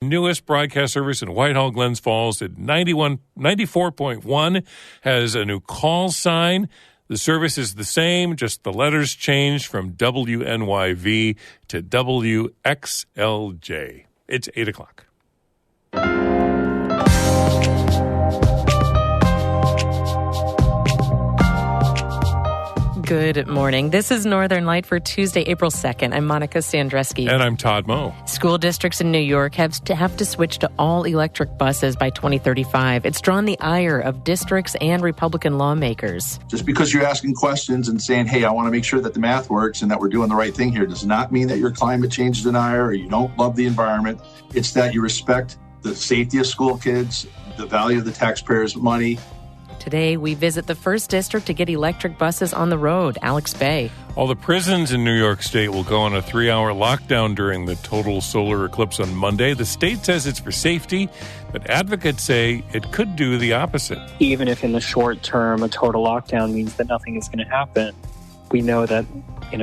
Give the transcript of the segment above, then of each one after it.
Newest broadcast service in Whitehall, Glens Falls at 94.1 has a new call sign. The service is the same, just the letters changed from WNYV to WXLJ. It's 8 o'clock. Good morning. This is Northern Light for Tuesday, April 2nd. I'm Monica Sandreski. And I'm Todd Moe. School districts in New York have to switch to all-electric buses by 2035. It's drawn the ire of districts and Republican lawmakers. Just because you're asking questions and saying, hey, I want to make sure that the math works and that we're doing the right thing here does not mean that you're climate change denier or you don't love the environment. It's that you respect the safety of school kids, the value of the taxpayers' money. Today, we visit the first district to get electric buses on the road, Alex Bay. All the prisons in New York State will go on a 3-hour lockdown during the total solar eclipse on Monday. The state says it's for safety, but advocates say it could do the opposite. Even if in the short term a total lockdown means that nothing is going to happen, we know that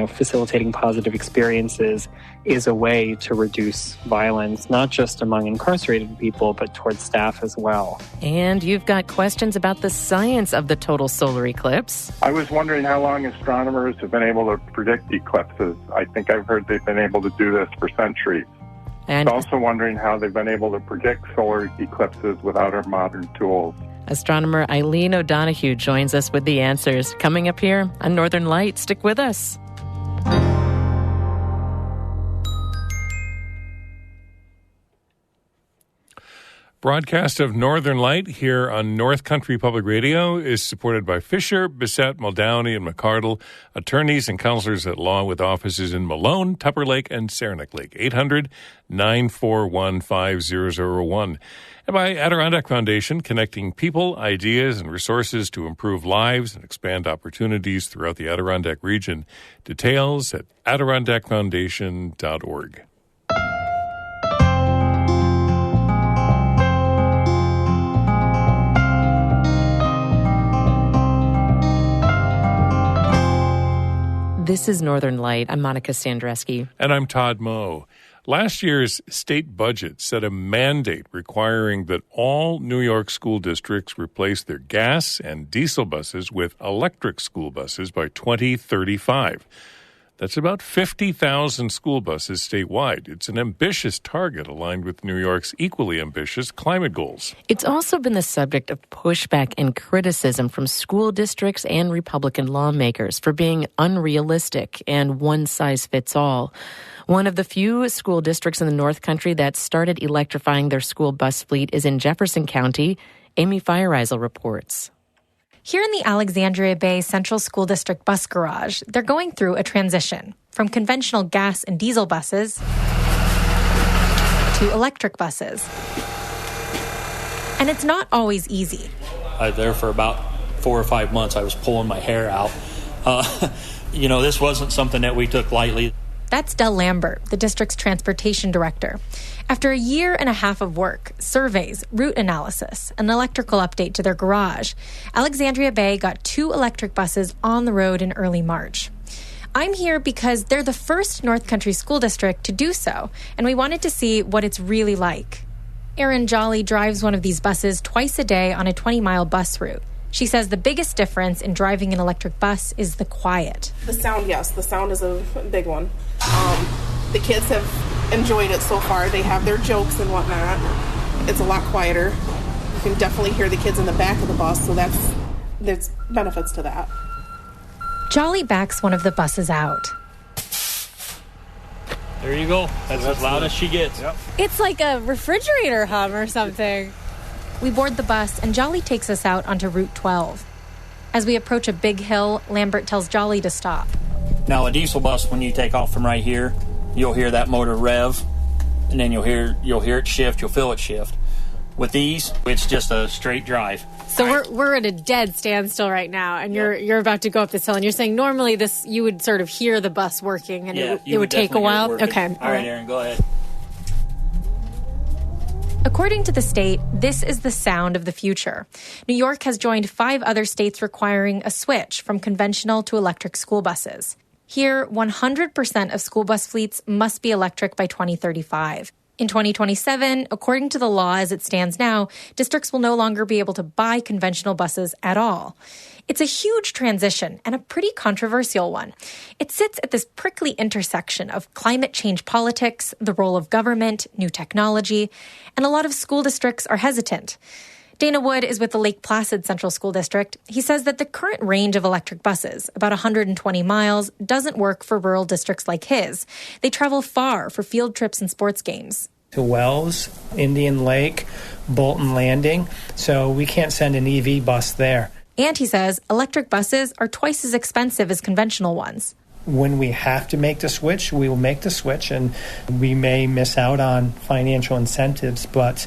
facilitating positive experiences is a way to reduce violence, not just among incarcerated people, but towards staff as well. And you've got questions about the science of the total solar eclipse. I was wondering how long astronomers have been able to predict eclipses. I think I've heard they've been able to do this for centuries. And also wondering how they've been able to predict solar eclipses without our modern tools. Astronomer Aileen O'Donoghue joins us with the answers. Coming up here on Northern Light. Stick with us. Broadcast of Northern Light here on North Country Public Radio is supported by Fisher, Bissett, Muldowney, and McCardle, attorneys and counselors at law with offices in Malone, Tupper Lake, and Saranac Lake. 800-941-5001. And by Adirondack Foundation, connecting people, ideas, and resources to improve lives and expand opportunities throughout the Adirondack region. Details at adirondackfoundation.org. This is Northern Light. I'm Monica Sandreski. And I'm Todd Moe. Last year's state budget set a mandate requiring that all New York school districts replace their gas and diesel buses with electric school buses by 2035. That's about 50,000 school buses statewide. It's an ambitious target aligned with New York's equally ambitious climate goals. It's also been the subject of pushback and criticism from school districts and Republican lawmakers for being unrealistic and one-size-fits-all. One of the few school districts in the North Country that started electrifying their school bus fleet is in Jefferson County. Amy Feiereisel reports. Here in the Alexandria Bay Central School District bus garage, they're going through a transition from conventional gas and diesel buses to electric buses. And it's not always easy. I was there for about 4 or 5 months. I was pulling my hair out. This wasn't something that we took lightly. That's Del Lambert, the district's transportation director. After a year and a half of work, surveys, route analysis, an electrical update to their garage, Alexandria Bay got 2 electric buses on the road in early March. I'm here because they're the first North Country school district to do so, and we wanted to see what it's really like. Erin Jolly drives one of these buses twice a day on a 20-mile bus route. She says the biggest difference in driving an electric bus is the quiet. The sound, yes. The sound is a big one. The kids have enjoyed it so far. They have their jokes and whatnot. It's a lot quieter. You can definitely hear the kids in the back of the bus, so there's benefits to that. Jolly backs one of the buses out. There you go. That's as loud as she gets. Yep. It's like a refrigerator hum or something. We board the bus, and Jolly takes us out onto Route 12. As we approach a big hill, Lambert tells Jolly to stop. Now, a diesel bus, when you take off from right here, you'll hear that motor rev, and then you'll hear it shift, you'll feel it shift. With these, it's just a straight drive. So we're at a dead standstill right now, and you're about to go up this hill, and you're saying normally this you would sort of hear the bus working, and it would take a while. Okay. All right, Aaron, go ahead. According to the state, this is the sound of the future. New York has joined 5 other states requiring a switch from conventional to electric school buses. Here, 100% of school bus fleets must be electric by 2035. In 2027, according to the law as it stands now, districts will no longer be able to buy conventional buses at all. It's a huge transition and a pretty controversial one. It sits at this prickly intersection of climate change politics, the role of government, new technology, and a lot of school districts are hesitant. Dana Wood is with the Lake Placid Central School District. He says that the current range of electric buses, about 120 miles, doesn't work for rural districts like his. They travel far for field trips and sports games. To Wells, Indian Lake, Bolton Landing, so we can't send an EV bus there. And he says electric buses are twice as expensive as conventional ones. When we have to make the switch, we will make the switch, and we may miss out on financial incentives, but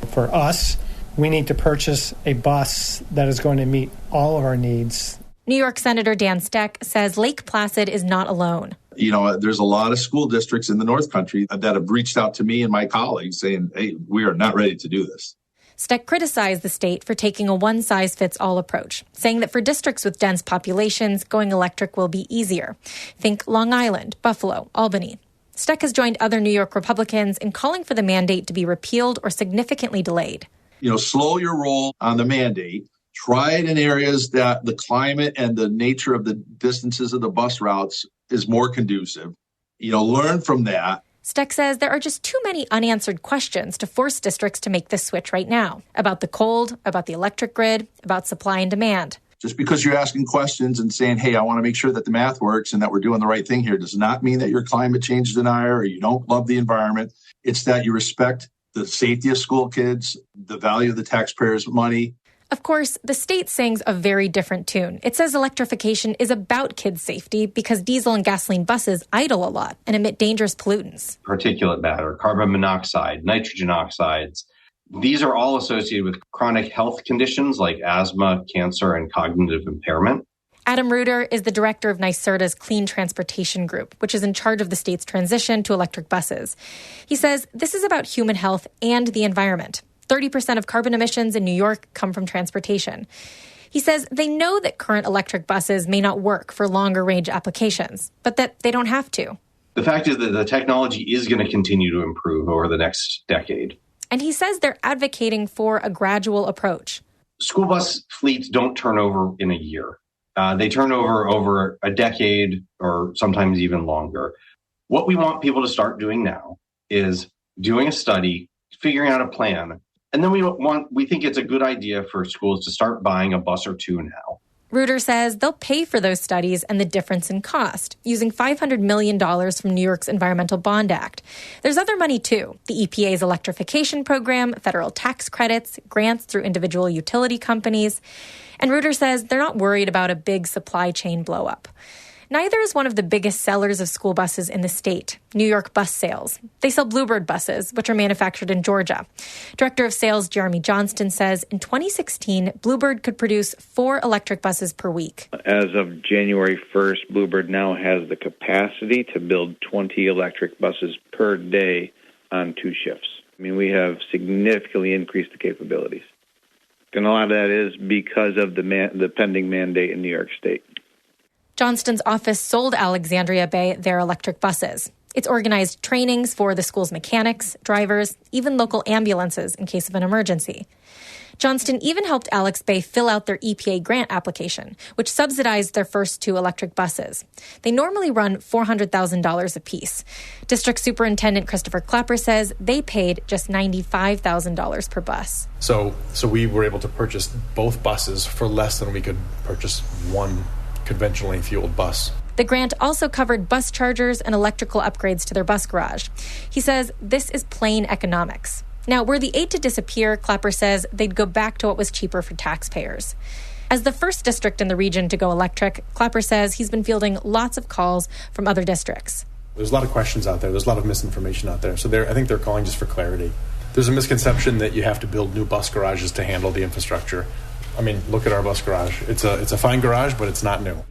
for us, we need to purchase a bus that is going to meet all of our needs. New York Senator Dan Steck says Lake Placid is not alone. You know, there's a lot of school districts in the North Country that have reached out to me and my colleagues saying, hey, we are not ready to do this. Steck criticized the state for taking a one-size-fits-all approach, saying that for districts with dense populations, going electric will be easier. Think Long Island, Buffalo, Albany. Steck has joined other New York Republicans in calling for the mandate to be repealed or significantly delayed. You know, slow your roll on the mandate. Try it in areas that the climate and the nature of the distances of the bus routes is more conducive. You know, learn from that. Steck says there are just too many unanswered questions to force districts to make this switch right now. About the cold, about the electric grid, about supply and demand. Just because you're asking questions and saying, hey, I want to make sure that the math works and that we're doing the right thing here does not mean that you're climate change denier or you don't love the environment. It's that you respect the safety of school kids, the value of the taxpayers' money. Of course, the state sings a very different tune. It says electrification is about kids' safety because diesel and gasoline buses idle a lot and emit dangerous pollutants. Particulate matter, carbon monoxide, nitrogen oxides. These are all associated with chronic health conditions like asthma, cancer, and cognitive impairment. Adam Reuter is the director of NYSERDA's Clean Transportation Group, which is in charge of the state's transition to electric buses. He says this is about human health and the environment. 30% of carbon emissions in New York come from transportation. He says they know that current electric buses may not work for longer range applications, but that they don't have to. The fact is that the technology is going to continue to improve over the next decade. And he says they're advocating for a gradual approach. School bus fleets don't turn over in a year. They turn over a decade or sometimes even longer. What we want people to start doing now is doing a study, figuring out a plan, and then we think it's a good idea for schools to start buying a bus or two now. Reuter says they'll pay for those studies and the difference in cost, using $500 million from New York's Environmental Bond Act. There's other money, too. The EPA's electrification program, federal tax credits, grants through individual utility companies. And Reuter says they're not worried about a big supply chain blow-up. Neither is one of the biggest sellers of school buses in the state, New York Bus Sales. They sell Bluebird buses, which are manufactured in Georgia. Director of Sales Jeremy Johnston says in 2016, Bluebird could produce 4 electric buses per week. As of January 1st, Bluebird now has the capacity to build 20 electric buses per day on 2 shifts. I mean, we have significantly increased the capabilities. And a lot of that is because of the pending mandate in New York State. Johnston's office sold Alexandria Bay their electric buses. It's organized trainings for the school's mechanics, drivers, even local ambulances in case of an emergency. Johnston even helped Alex Bay fill out their EPA grant application, which subsidized their first 2 electric buses. They normally run $400,000 apiece. District Superintendent Christopher Clapper says they paid just $95,000 per bus. So we were able to purchase both buses for less than we could purchase one conventionally fueled bus. The grant also covered bus chargers and electrical upgrades to their bus garage. He says this is plain economics. Now, were the aid to disappear, Clapper says they'd go back to what was cheaper for taxpayers. As the first district in the region to go electric, Clapper says he's been fielding lots of calls from other districts. There's a lot of questions out there. There's a lot of misinformation out there. So I think they're calling just for clarity. There's a misconception that you have to build new bus garages to handle the infrastructure. I mean, look at our bus garage. It's a fine garage, but it's not new.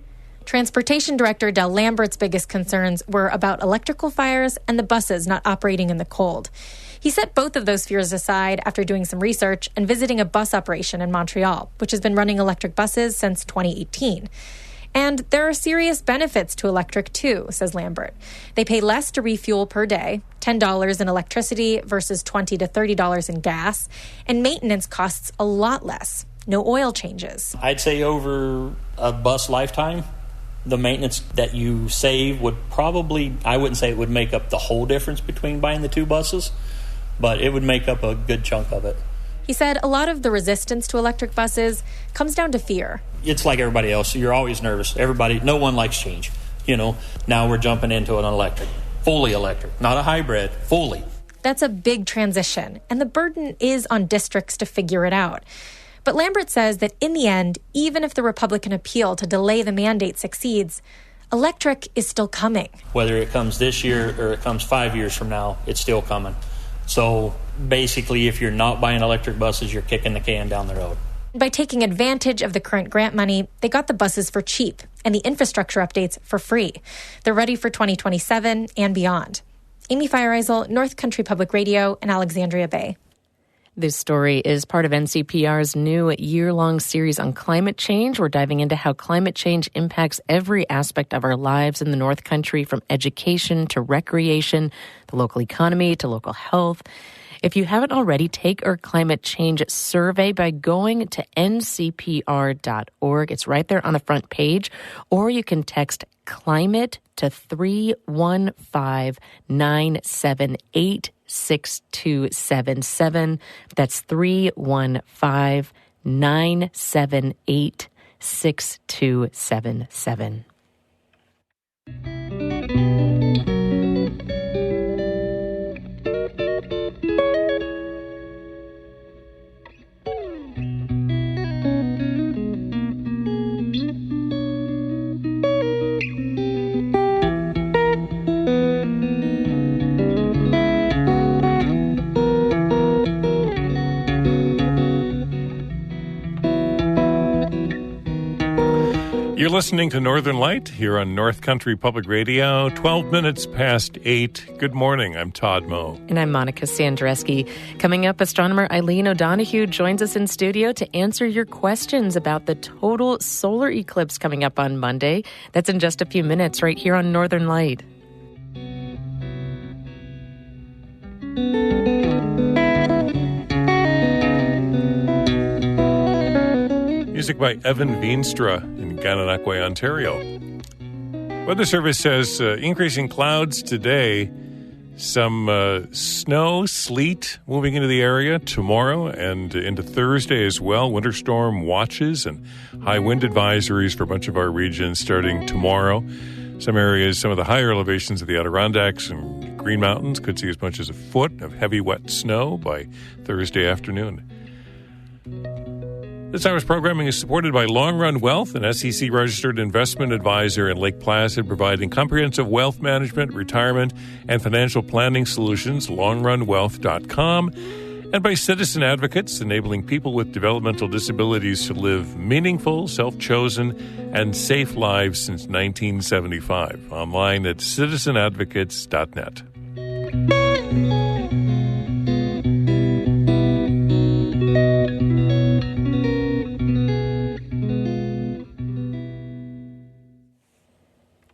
Transportation Director Del Lambert's biggest concerns were about electrical fires and the buses not operating in the cold. He set both of those fears aside after doing some research and visiting a bus operation in Montreal, which has been running electric buses since 2018. And there are serious benefits to electric, too, says Lambert. They pay less to refuel per day, $10 in electricity versus $20 to $30 in gas, and maintenance costs a lot less. No oil changes. I'd say over a bus lifetime, the maintenance that you save would probably, I wouldn't say it would make up the whole difference between buying the two buses, but it would make up a good chunk of it. He said a lot of the resistance to electric buses comes down to fear. It's like everybody else. You're always nervous. No one likes change. Now we're jumping into an electric, fully electric, not a hybrid, fully. That's a big transition, and the burden is on districts to figure it out. But Lambert says that in the end, even if the Republican appeal to delay the mandate succeeds, electric is still coming. Whether it comes this year or it comes 5 years from now, it's still coming. So basically, if you're not buying electric buses, you're kicking the can down the road. By taking advantage of the current grant money, they got the buses for cheap and the infrastructure updates for free. They're ready for 2027 and beyond. Amy Feiereisel, North Country Public Radio in Alexandria Bay. This story is part of NCPR's new year-long series on climate change. We're diving into how climate change impacts every aspect of our lives in the North Country, from education to recreation, the local economy to local health. If you haven't already, take our climate change survey by going to ncpr.org. It's right there on the front page. Or you can text CLIMATE to 315-978-6277. That's 315-978-6277. You're listening to Northern Light here on North Country Public Radio, 12 minutes past 8. Good morning. I'm Todd Moe. And I'm Monica Sandreski. Coming up, astronomer Aileen O'Donoghue joins us in studio to answer your questions about the total solar eclipse coming up on Monday. That's in just a few minutes right here on Northern Light. Music by Evan Veenstra in Gananoque, Ontario. Weather Service says increasing clouds today, some snow, sleet moving into the area tomorrow and into Thursday as well. Winter storm watches and high wind advisories for a bunch of our regions starting tomorrow. Some areas, some of the higher elevations of the Adirondacks and Green Mountains could see as much as a foot of heavy, wet snow by Thursday afternoon. This hour's programming is supported by Long Run Wealth, an SEC-registered investment advisor in Lake Placid, providing comprehensive wealth management, retirement, and financial planning solutions, longrunwealth.com, and by Citizen Advocates, enabling people with developmental disabilities to live meaningful, self-chosen, and safe lives since 1975. Online at citizenadvocates.net.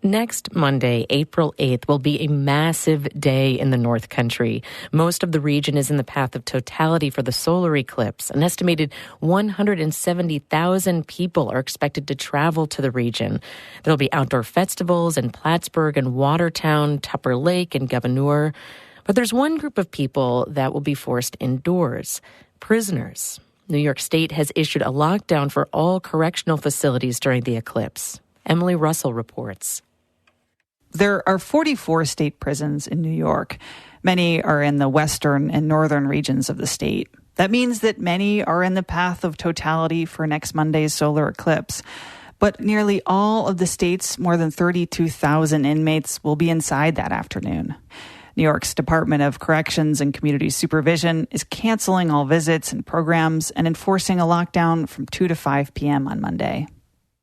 Next Monday, April 8th, will be a massive day in the North Country. Most of the region is in the path of totality for the solar eclipse. An estimated 170,000 people are expected to travel to the region. There'll be outdoor festivals in Plattsburgh and Watertown, Tupper Lake and Gouverneur. But there's one group of people that will be forced indoors: prisoners. New York State has issued a lockdown for all correctional facilities during the eclipse. Emily Russell reports. There are 44 state prisons in New York. Many are in the western and northern regions of the state. That means that many are in the path of totality for next Monday's solar eclipse. But nearly all of the state's more than 32,000 inmates will be inside that afternoon. New York's Department of Corrections and Community Supervision is canceling all visits and programs and enforcing a lockdown from 2 to 5 p.m. on Monday.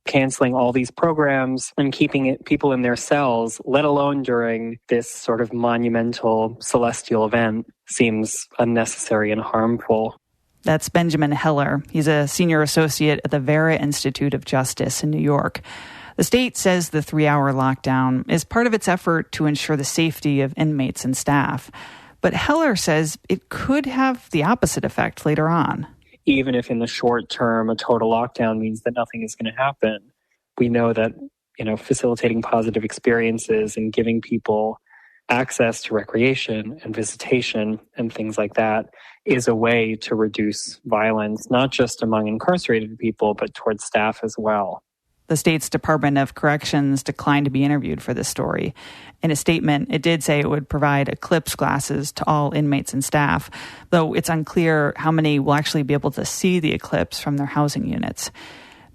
Canceling all these programs and keeping people in their cells, let alone during this sort of monumental celestial event, seems unnecessary and harmful. That's Benjamin Heller. He's a senior associate at the Vera Institute of Justice in New York. The state says the 3-hour lockdown is part of its effort to ensure the safety of inmates and staff. But Heller says it could have the opposite effect later on. Even if in the short term a total lockdown means that nothing is going to happen, we know that, facilitating positive experiences and giving people access to recreation and visitation and things like that is a way to reduce violence, not just among incarcerated people, but towards staff as well. The state's Department of Corrections declined to be interviewed for this story. In a statement, it did say it would provide eclipse glasses to all inmates and staff, though it's unclear how many will actually be able to see the eclipse from their housing units.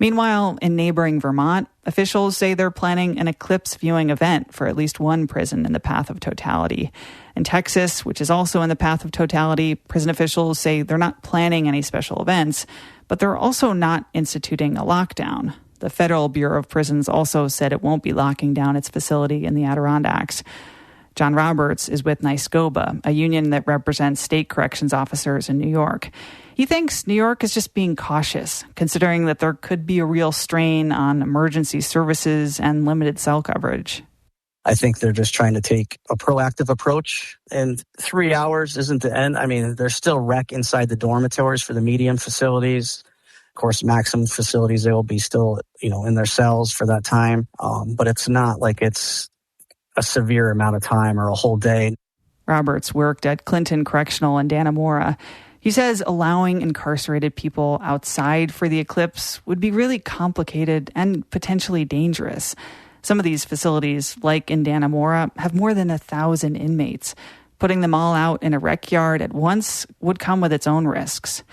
Meanwhile, in neighboring Vermont, officials say they're planning an eclipse viewing event for at least one prison in the path of totality. In Texas, which is also in the path of totality, prison officials say they're not planning any special events, but they're also not instituting a lockdown. The Federal Bureau of Prisons also said it won't be locking down its facility in the Adirondacks. John Roberts is with NYSCOBA, a union that represents state corrections officers in New York. He thinks New York is just being cautious, considering that there could be a real strain on emergency services and limited cell coverage. I think they're just trying to take a proactive approach. And 3 hours isn't the end. I mean, there's still rec inside the dormitories for the medium facilities. Of course, maximum facilities, they will be still, in their cells for that time. But it's not like it's a severe amount of time or a whole day. Roberts worked at Clinton Correctional in Dannemora. He says allowing incarcerated people outside for the eclipse would be really complicated and potentially dangerous. Some of these facilities, like in Dannemora, have more than 1,000 inmates. Putting them all out in a rec yard at once would come with its own risks.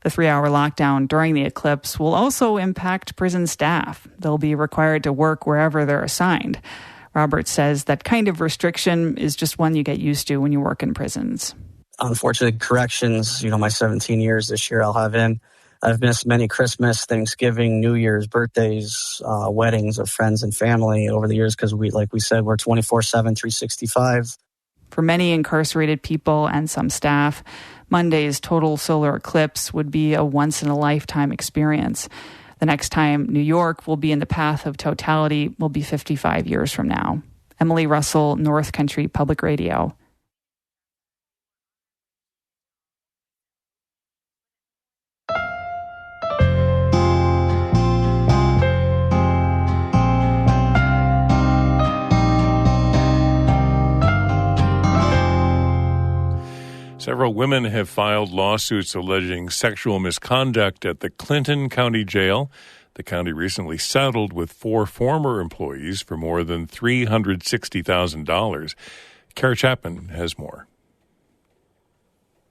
The 3-hour lockdown during the eclipse will also impact prison staff. They'll be required to work wherever they're assigned. Roberts says that kind of restriction is just one you get used to when you work in prisons. Unfortunately, corrections, my 17 years this year I'll have in. I've missed many Christmas, Thanksgiving, New Year's, birthdays, weddings of friends and family over the years because we're 24/7, 365. For many incarcerated people and some staff, Monday's total solar eclipse would be a once-in-a-lifetime experience. The next time New York will be in the path of totality will be 55 years from now. Emily Russell, North Country Public Radio. Several women have filed lawsuits alleging sexual misconduct at the Clinton County Jail. The county recently settled with 4 former employees for more than $360,000. Kara Chapman has more.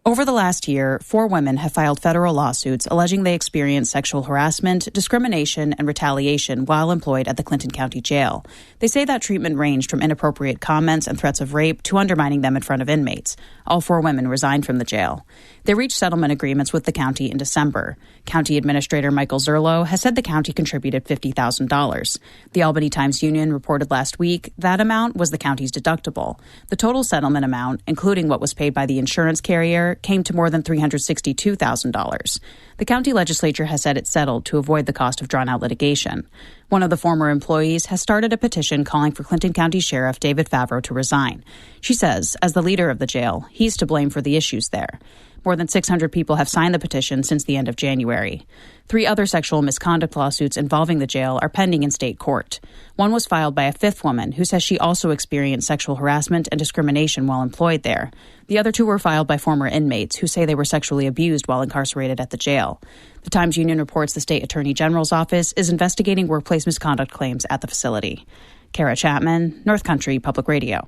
Over the last year, 4 women have filed federal lawsuits alleging they experienced sexual harassment, discrimination, and retaliation while employed at the Clinton County Jail. They say that treatment ranged from inappropriate comments and threats of rape to undermining them in front of inmates. All 4 women resigned from the jail. They reached settlement agreements with the county in December. County Administrator Michael Zerlo has said the county contributed $50,000. The Albany Times-Union reported last week that amount was the county's deductible. The total settlement amount, including what was paid by the insurance carrier, came to more than $362,000. The county legislature has said it settled to avoid the cost of drawn-out litigation. One of the former employees has started a petition calling for Clinton County Sheriff David Favreau to resign. She says, as the leader of the jail, he's to blame for the issues there. More than 600 people have signed the petition since the end of January. 3 other sexual misconduct lawsuits involving the jail are pending in state court. One was filed by a 5th woman who says she also experienced sexual harassment and discrimination while employed there. The other 2 were filed by former inmates who say they were sexually abused while incarcerated at the jail. The Times-Union reports the state attorney general's office is investigating workplace misconduct claims at the facility. Kara Chapman, North Country Public Radio.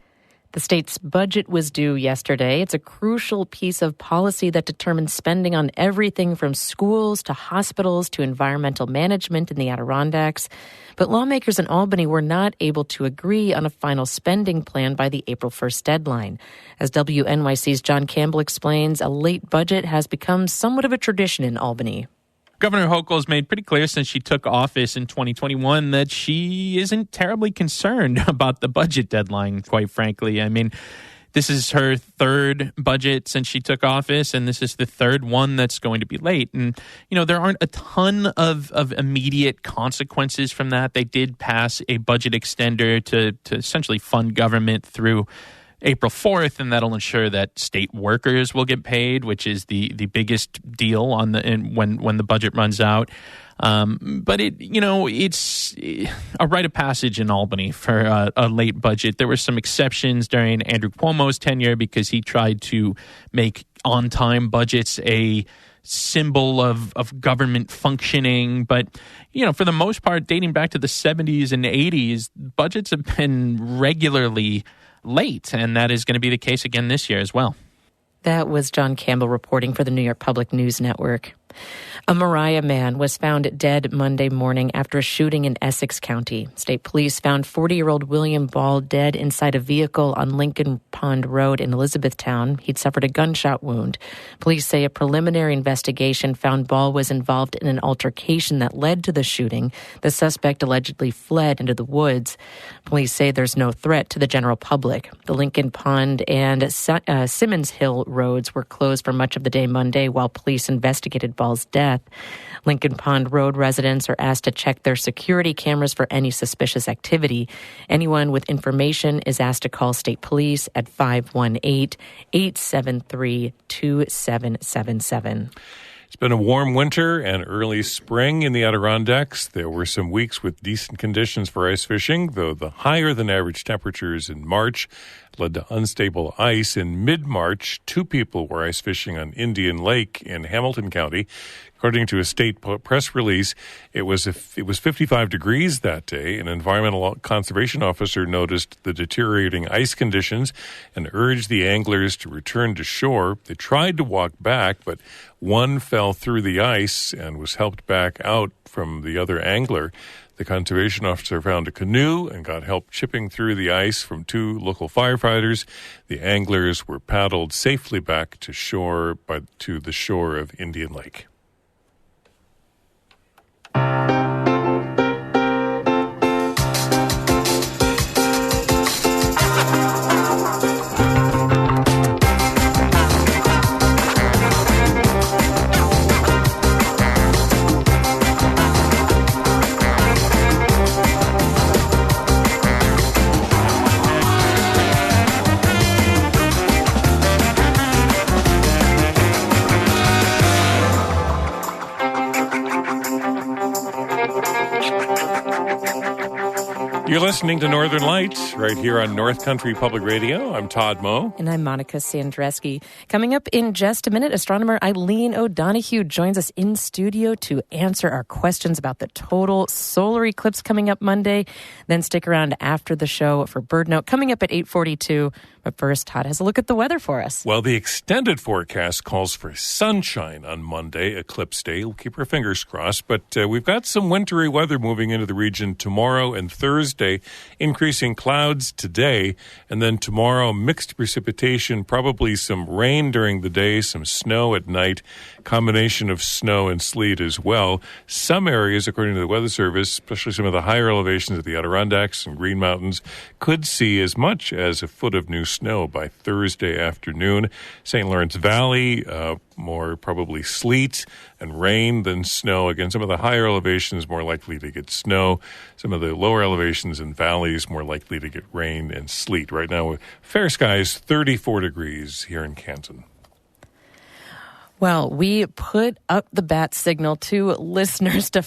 The state's budget was due yesterday. It's a crucial piece of policy that determines spending on everything from schools to hospitals to environmental management in the Adirondacks. But lawmakers in Albany were not able to agree on a final spending plan by the April 1st deadline. As WNYC's John Campbell explains, a late budget has become somewhat of a tradition in Albany. Governor Hochul has made pretty clear since she took office in 2021 that she isn't terribly concerned about the budget deadline, quite frankly. I mean, This is her third budget since she took office, and this is the third one that's going to be late. And, there aren't a ton of immediate consequences from that. They did pass a budget extender to essentially fund government through April 4th, and that'll ensure that state workers will get paid, which is the biggest deal when the budget runs out. But it's a rite of passage in Albany for a late budget. There were some exceptions during Andrew Cuomo's tenure because he tried to make on-time budgets a symbol of government functioning. But, for the most part, dating back to the 70s and 80s, budgets have been regularly late, and that is going to be the case again this year as well. That was John Campbell reporting for the New York Public News Network. A Mariah man was found dead Monday morning after a shooting in Essex County. State police found 40-year-old William Ball dead inside a vehicle on Lincoln Pond Road in Elizabethtown. He'd suffered a gunshot wound. Police say a preliminary investigation found Ball was involved in an altercation that led to the shooting. The suspect allegedly fled into the woods. Police say there's no threat to the general public. The Lincoln Pond and Simmons Hill roads were closed for much of the day Monday while police investigated Ball's death. Lincoln Pond Road residents are asked to check their security cameras for any suspicious activity. Anyone with information is asked to call state police at 518-873-2777. It's been a warm winter and early spring in the Adirondacks. There were some weeks with decent conditions for ice fishing, though the higher-than-average temperatures in March led to unstable ice. In mid-March, 2 people were ice fishing on Indian Lake in Hamilton County. According to a state press release, it was 55 degrees that day. An environmental conservation officer noticed the deteriorating ice conditions and urged the anglers to return to shore. They tried to walk back, but one fell through the ice and was helped back out from the other angler. The conservation officer found a canoe and got help chipping through the ice from 2 local firefighters. The anglers were paddled safely back to the shore of Indian Lake. You're listening to Northern Lights right here on North Country Public Radio. I'm Todd Moe. And I'm Monica Sandreski. Coming up in just a minute, astronomer Aileen O'Donoghue joins us in studio to answer our questions about the total solar eclipse coming up Monday. Then stick around after the show for Bird Note coming up at 8:42. But first, Todd has a look at the weather for us. Well, the extended forecast calls for sunshine on Monday, eclipse day. We'll keep our fingers crossed. But we've got some wintry weather moving into the region tomorrow and Thursday. Increasing clouds today, and then tomorrow mixed precipitation, probably some rain during the day, some snow at night, combination of snow and sleet as well. Some areas, according to the Weather Service, especially some of the higher elevations of the Adirondacks and Green Mountains, could see as much as a foot of new snow by Thursday afternoon. St. Lawrence Valley, more probably sleet and rain than snow. Again, some of the higher elevations more likely to get snow. Some of the lower elevations and valleys more likely to get rain and sleet. Right now, fair skies, 34 degrees here in Canton. Well, we put up the bat signal to listeners to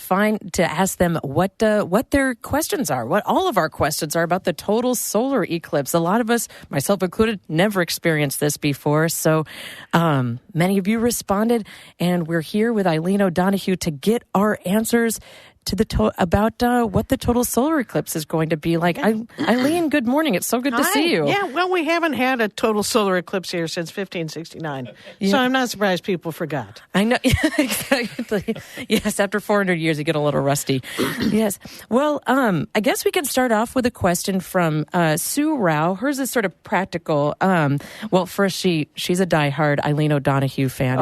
ask them what their questions are, what all of our questions are about the total solar eclipse. A lot of us, myself included, never experienced this before. So many of you responded, and we're here with Aileen O'Donoghue to get our answers to about what the total solar eclipse is going to be like. Eileen, good morning. It's so good to see you. Yeah, well, we haven't had a total solar eclipse here since 1569, so I'm not surprised people forgot. I know, exactly. Yes, after 400 years, you get a little rusty. Yes. Well, I guess we can start off with a question from Sue Rao. Hers is sort of practical. Well, first, she's a diehard Aileen O'Donoghue fan,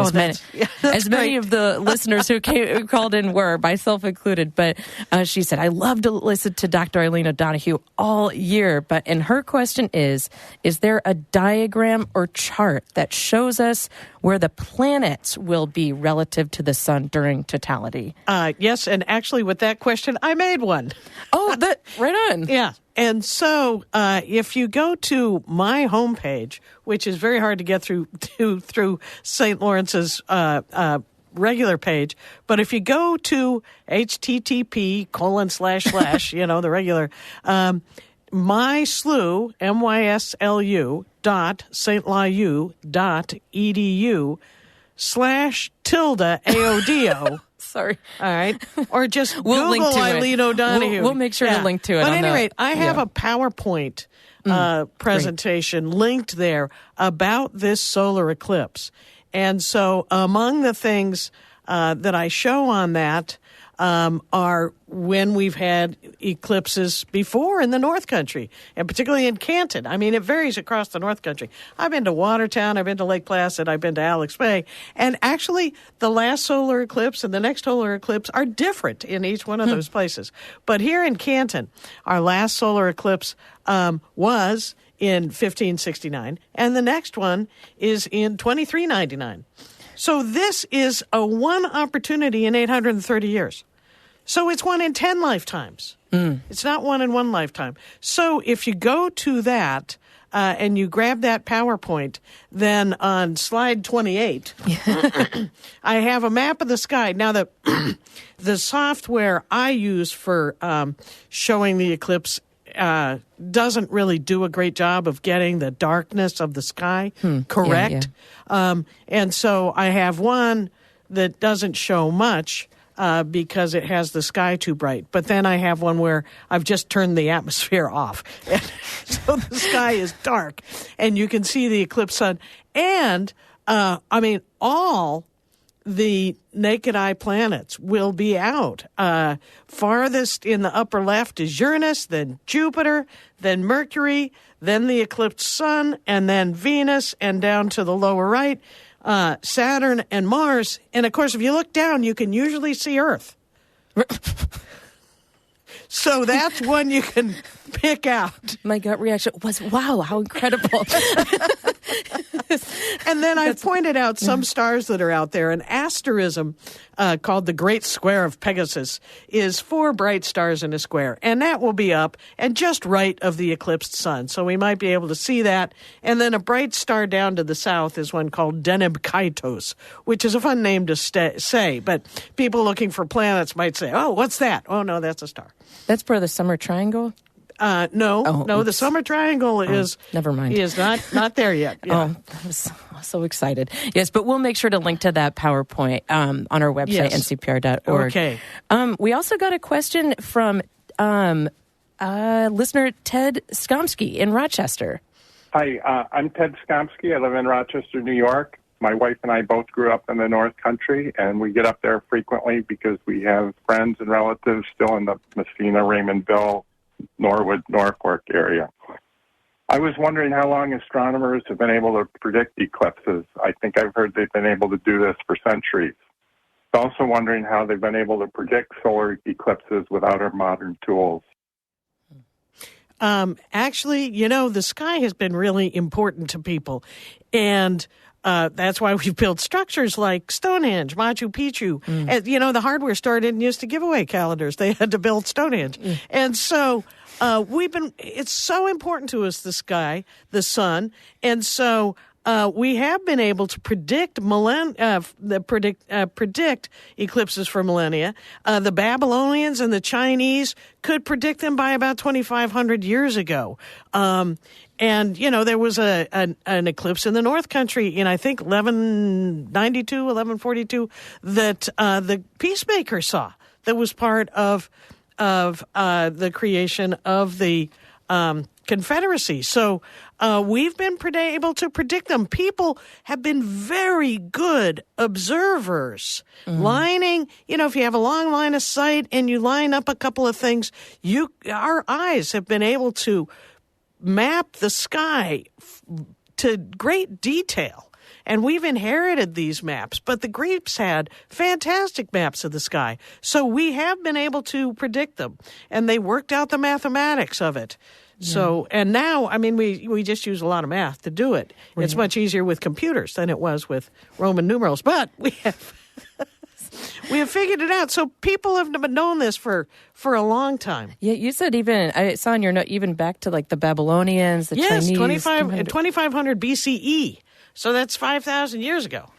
as many of the listeners who called in were, myself included. but she said, I love to listen to Dr. Aileen O'Donoghue all year. And her question is there a diagram or chart that shows us where the planets will be relative to the sun during totality? Yes, and actually with that question, I made one. Oh, right on. Yeah. And so if you go to my homepage, which is very hard to get through St. Lawrence's regular page, but if you go to http:// the regular, myslu, MYSLU, .stlau.edu/AODO. Sorry. All right. Or just we'll Google link to Aileen O'Donoghue. We'll make sure to link to it. But at any rate, I have a PowerPoint presentation linked there about this solar eclipse. And so among the things that I show on that are when we've had eclipses before in the North Country, and particularly in Canton. I mean, it varies across the North Country. I've been to Watertown, I've been to Lake Placid, I've been to Alex Bay, and actually the last solar eclipse and the next solar eclipse are different in each one of those places. But here in Canton, our last solar eclipse was in 1569, and the next one is in 2399. So this is a one opportunity in 830 years. So it's 1 in 10 lifetimes. It's not 1 in 1 lifetime. So if you go to that and you grab that PowerPoint, then on slide 28, I have a map of the sky. Now, the software I use for showing the eclipse doesn't really do a great job of getting the darkness of the sky correct. And so I have one that doesn't show much because it has the sky too bright. But then I have one where I've just turned the atmosphere off. And so the sky is dark and you can see the eclipse sun. And, all the naked eye planets will be out. Farthest in the upper left is Uranus, then Jupiter, then Mercury, then the eclipsed sun, and then Venus, and down to the lower right, Saturn and Mars. And of course, if you look down, you can usually see Earth. So that's one you can pick out. My gut reaction was, wow, how incredible. And then I pointed out some stars that are out there. An asterism called the Great Square of Pegasus is 4 bright stars in a square. And that will be up and just right of the eclipsed sun. So we might be able to see that. And then a bright star down to the south is one called Deneb Kaitos, which is a fun name to say. But people looking for planets might say, oh, what's that? Oh, no, that's a star. That's part of the Summer Triangle? No, the Summer Triangle is never mind. Is not there yet. Yeah. Oh, I was so excited. Yes, but we'll make sure to link to that PowerPoint on our website, ncpr.org. Okay. We also got a question from listener Ted Skomsky in Rochester. Hi, I'm Ted Skomsky. I live in Rochester, New York. My wife and I both grew up in the North Country, and we get up there frequently because we have friends and relatives still in the Messina, Raymondville, Norwood, Norfolk area. I was wondering how long astronomers have been able to predict eclipses. I think I've heard they've been able to do this for centuries. Also wondering how they've been able to predict solar eclipses without our modern tools. Actually, the sky has been really important to people. And that's why we've built structures like Stonehenge, Machu Picchu. And, the hardware store didn't used to give away calendars. They had to build Stonehenge. And so it's so important to us, the sky, the sun. And so we have been able to predict predict eclipses for millennia. The Babylonians and the Chinese could predict them by about 2,500 years ago. And, there was an eclipse in the North Country in, I think, 1142 that the Peacemaker saw that was part of the creation of the Confederacy. So we've been able to predict them. People have been very good observers. Lining, if you have a long line of sight and you line up a couple of things, our eyes have been able to map the sky to great detail. And we've inherited these maps, but the Greeks had fantastic maps of the sky. So we have been able to predict them, and they worked out the mathematics of it. So, and now, I mean, we just use a lot of math to do it. It's much easier with computers than it was with Roman numerals, but we have figured it out. So people have known this for a long time. Yeah, you said even, I saw in your note, even back to like the Babylonians, the Chinese. Yes, 2500 BCE. So that's 5,000 years ago.